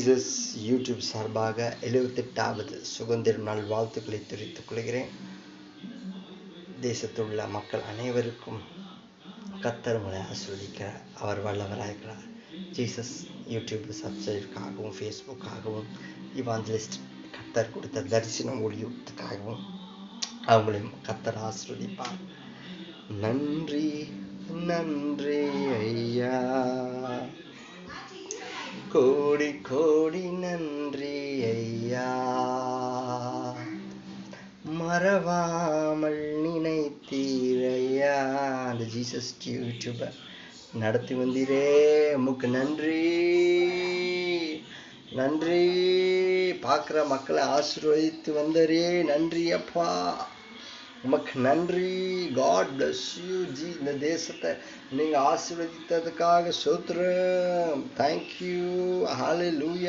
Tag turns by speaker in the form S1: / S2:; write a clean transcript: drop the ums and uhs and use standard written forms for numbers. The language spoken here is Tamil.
S1: ஜீசஸ் யூடியூப் சார்பாக 78வது சுதந்திர நாள் வாழ்த்துக்களை தெரிவித்துக் கொள்கிறேன். தேசத்துள்ள மக்கள் அனைவருக்கும் கர்த்தர் உங்களை ஆசீர்வதிக்கிறார். அவர் வல்லவராயிருக்கிறார். ஜீசஸ் யூடியூப் சப்ஸ்கிரைப்காகவும் ஃபேஸ்புக்காகவும் இவாஞ்சலிஸ்ட் கர்த்தர் கொடுத்த தரிசனம் ஊழியத்துக்காகவும் அவங்களையும் கர்த்தர் ஆசீர்வதிப்பார். நன்றி நன்றி ஐயா, கோடி கோடி நன்றி ஐயா, மறவாமல் நினைத்தீரையா. அந்த ஜீசஸ் யூடியூபை நடத்தி வந்தீரே, உமக்கு நன்றி நன்றி. பார்க்குற மக்களை ஆசீர்வதித்து வந்தரே, நன்றி அப்பா, உமக்கு நன்றி. God bless you ji. இந்த தேசத்தை நீங்கள் ஆசீர்வதித்ததுக்காக ஸ்தோத்திரம். தேங்க்யூ. ஹல்லேலூயா.